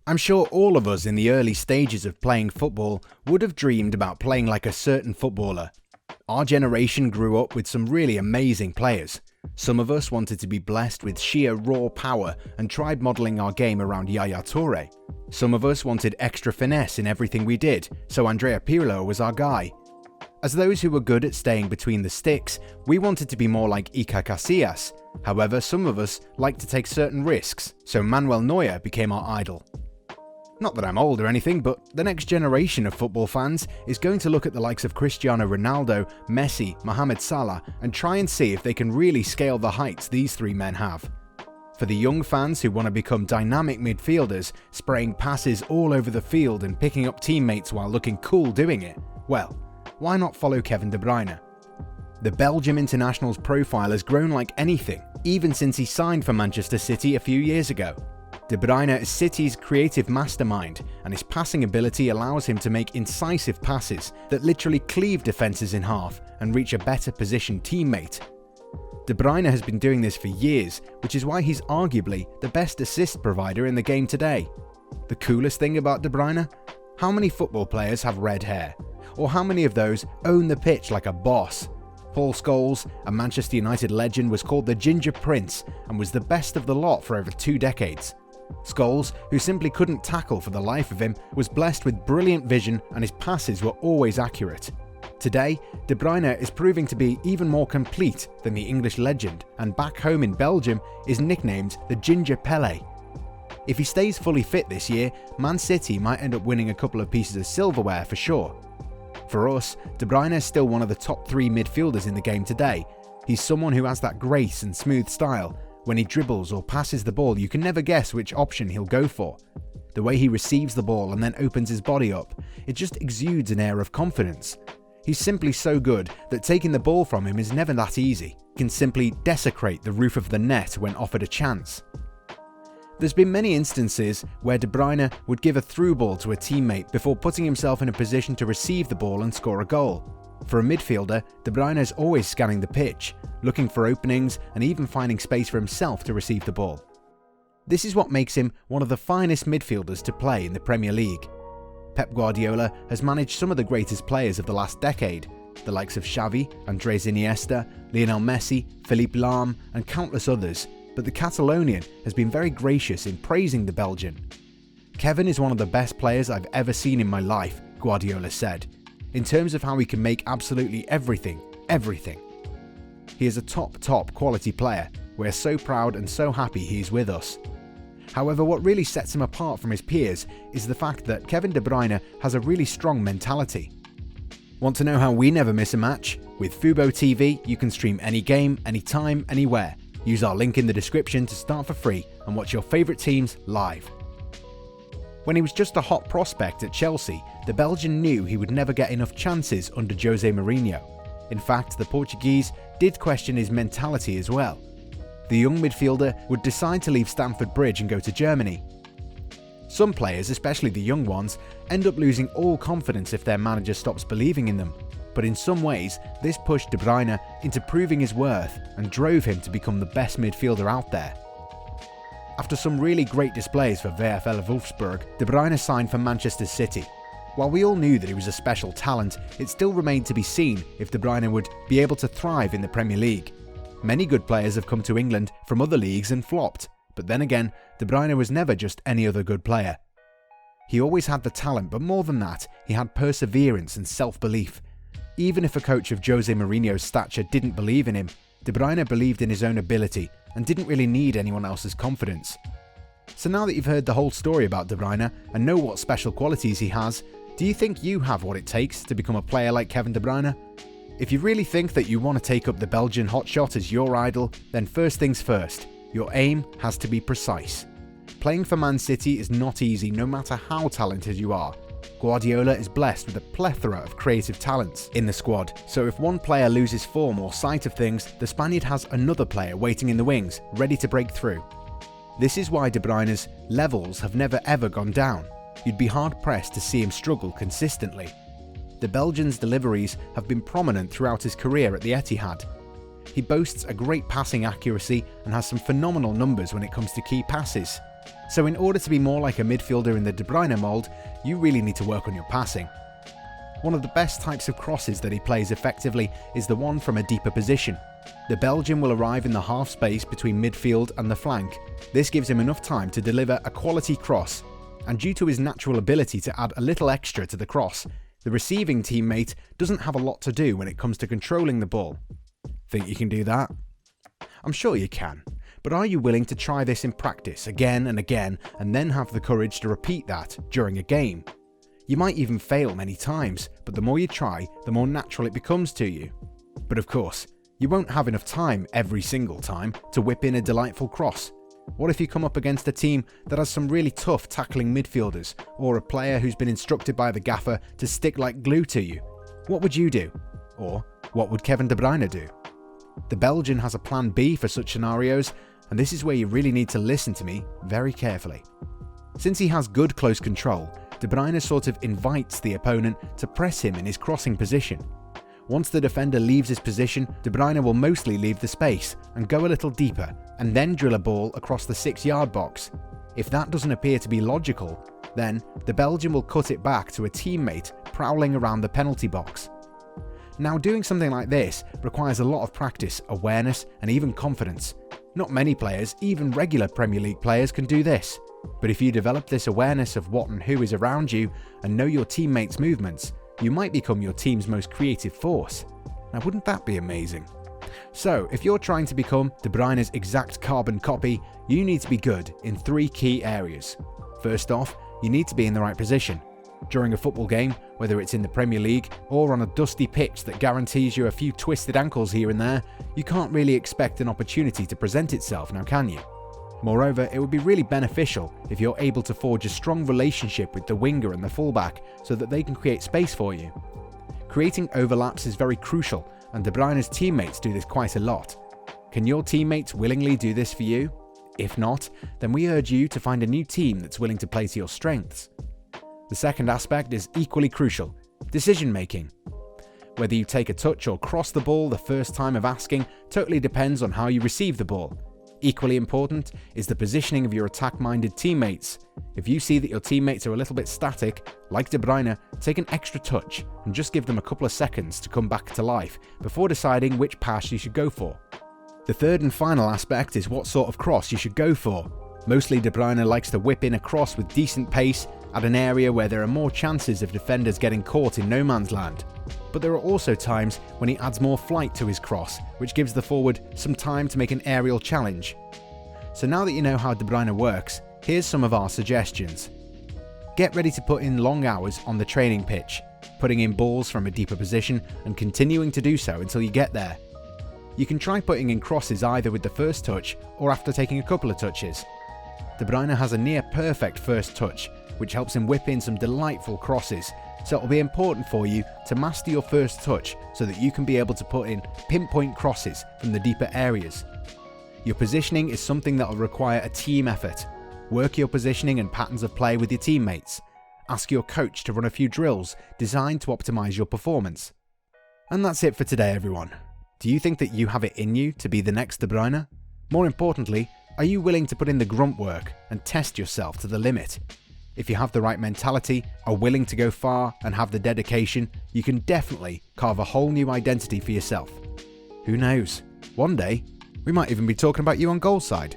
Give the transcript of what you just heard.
I'm sure all of us in the early stages of playing football would have dreamed about playing like a certain footballer. Our generation grew up with some really amazing players. Some of us wanted to be blessed with sheer raw power and tried modelling our game around Yaya Toure. Some of us wanted extra finesse in everything we did, so Andrea Pirlo was our guy. As those who were good at staying between the sticks, we wanted to be more like Iker Casillas. However, some of us liked to take certain risks, so Manuel Neuer became our idol. Not that I'm old or anything, but the next generation of football fans is going to look at the likes of Cristiano Ronaldo, Messi, Mohamed Salah, and try and see if they can really scale the heights these three men have. For the young fans who want to become dynamic midfielders, spraying passes all over the field and picking up teammates while looking cool doing it, well, why not follow Kevin De Bruyne? The Belgium international's profile has grown like anything, even since he signed for Manchester City a few years ago. De Bruyne is City's creative mastermind, and his passing ability allows him to make incisive passes that literally cleave defences in half and reach a better positioned teammate. De Bruyne has been doing this for years, which is why he's arguably the best assist provider in the game today. The coolest thing about De Bruyne? How many football players have red hair? Or how many of those own the pitch like a boss? Paul Scholes, a Manchester United legend, was called the Ginger Prince and was the best of the lot for over 2 decades. Scholes, who simply couldn't tackle for the life of him, was blessed with brilliant vision and his passes were always accurate. Today, De Bruyne is proving to be even more complete than the English legend, and back home in Belgium is nicknamed the Ginger Pele. If he stays fully fit this year, Man City might end up winning a couple of pieces of silverware for sure. For us, De Bruyne is still one of the top 3 midfielders in the game today. He's someone who has that grace and smooth style. When he dribbles or passes the ball, you can never guess which option he'll go for. The way he receives the ball and then opens his body up, it just exudes an air of confidence. He's simply so good that taking the ball from him is never that easy. He can simply desecrate the roof of the net when offered a chance. There's been many instances where De Bruyne would give a through ball to a teammate before putting himself in a position to receive the ball and score a goal. For a midfielder, De Bruyne is always scanning the pitch, looking for openings and even finding space for himself to receive the ball. This is what makes him one of the finest midfielders to play in the Premier League. Pep Guardiola has managed some of the greatest players of the last decade, the likes of Xavi, Andres Iniesta, Lionel Messi, Philippe Lahm and countless others, but the Catalonian has been very gracious in praising the Belgian. "Kevin is one of the best players I've ever seen in my life," Guardiola said, "in terms of how he can make absolutely everything. He is a top quality player. We're so proud and so happy he's with us." However, what really sets him apart from his peers is the fact that Kevin De Bruyne has a really strong mentality. Want to know how we never miss a match? With Fubo TV, you can stream any game, anytime, anywhere. Use our link in the description to start for free and watch your favourite teams live. When he was just a hot prospect at Chelsea, the Belgian knew he would never get enough chances under Jose Mourinho. In fact, the Portuguese did question his mentality as well. The young midfielder would decide to leave Stamford Bridge and go to Germany. Some players, especially the young ones, end up losing all confidence if their manager stops believing in them. But in some ways, this pushed De Bruyne into proving his worth and drove him to become the best midfielder out there. After some really great displays for VfL Wolfsburg, De Bruyne signed for Manchester City. While we all knew that he was a special talent, it still remained to be seen if De Bruyne would be able to thrive in the Premier League. Many good players have come to England from other leagues and flopped, but then again, De Bruyne was never just any other good player. He always had the talent, but more than that, he had perseverance and self-belief. Even if a coach of Jose Mourinho's stature didn't believe in him, De Bruyne believed in his own ability and didn't really need anyone else's confidence. So now that you've heard the whole story about De Bruyne and know what special qualities he has, do you think you have what it takes to become a player like Kevin De Bruyne? If you really think that you want to take up the Belgian hotshot as your idol, then first things first, your aim has to be precise. Playing for Man City is not easy no matter how talented you are. Guardiola is blessed with a plethora of creative talents in the squad, so if one player loses form or sight of things, the Spaniard has another player waiting in the wings, ready to break through. This is why De Bruyne's levels have never ever gone down. You'd be hard pressed to see him struggle consistently. The Belgian's deliveries have been prominent throughout his career at the Etihad. He boasts a great passing accuracy and has some phenomenal numbers when it comes to key passes. So in order to be more like a midfielder in the De Bruyne mould, you really need to work on your passing. One of the best types of crosses that he plays effectively is the one from a deeper position. The Belgian will arrive in the half space between midfield and the flank. This gives him enough time to deliver a quality cross, and due to his natural ability to add a little extra to the cross, the receiving teammate doesn't have a lot to do when it comes to controlling the ball. Think you can do that? I'm sure you can, but are you willing to try this in practice again and again and then have the courage to repeat that during a game? You might even fail many times, but the more you try, the more natural it becomes to you. But of course, you won't have enough time every single time to whip in a delightful cross. What if you come up against a team that has some really tough tackling midfielders, or a player who's been instructed by the gaffer to stick like glue to you? What would you do? Or what would Kevin De Bruyne do? The Belgian has a plan B for such scenarios, and this is where you really need to listen to me very carefully. Since he has good close control, De Bruyne sort of invites the opponent to press him in his crossing position. Once the defender leaves his position, De Bruyne will mostly leave the space and go a little deeper and then drill a ball across the 6-yard box. If that doesn't appear to be logical, then the Belgian will cut it back to a teammate prowling around the penalty box. Now, doing something like this requires a lot of practice, awareness, and even confidence. Not many players, even regular Premier League players, can do this. But if you develop this awareness of what and who is around you and know your teammates' movements, you might become your team's most creative force. Now, wouldn't that be amazing? So, if you're trying to become De Bruyne's exact carbon copy, you need to be good in 3 key areas. First off, you need to be in the right position. During a football game, whether it's in the Premier League or on a dusty pitch that guarantees you a few twisted ankles here and there, you can't really expect an opportunity to present itself, now can you? Moreover, it would be really beneficial if you're able to forge a strong relationship with the winger and the fullback so that they can create space for you. Creating overlaps is very crucial, and De Bruyne's teammates do this quite a lot. Can your teammates willingly do this for you? If not, then we urge you to find a new team that's willing to play to your strengths. The second aspect is equally crucial: decision making. Whether you take a touch or cross the ball the first time of asking totally depends on how you receive the ball. Equally important is the positioning of your attack-minded teammates. If you see that your teammates are a little bit static, like De Bruyne, take an extra touch and just give them a couple of seconds to come back to life before deciding which pass you should go for. The third and final aspect is what sort of cross you should go for. Mostly De Bruyne likes to whip in a cross with decent pace at an area where there are more chances of defenders getting caught in no man's land. But there are also times when he adds more flight to his cross, which gives the forward some time to make an aerial challenge. So now that you know how De Bruyne works, here's some of our suggestions. Get ready to put in long hours on the training pitch, putting in balls from a deeper position and continuing to do so until you get there. You can try putting in crosses either with the first touch or after taking a couple of touches. De Bruyne has a near perfect first touch, which helps him whip in some delightful crosses, so it will be important for you to master your first touch so that you can be able to put in pinpoint crosses from the deeper areas. Your positioning is something that will require a team effort. Work your positioning and patterns of play with your teammates. Ask your coach to run a few drills designed to optimize your performance. And that's it for today, everyone. Do you think that you have it in you to be the next De Bruyne? More importantly, are you willing to put in the grunt work and test yourself to the limit? If you have the right mentality, are willing to go far and have the dedication, you can definitely carve a whole new identity for yourself. Who knows? One day, we might even be talking about you on Goalside.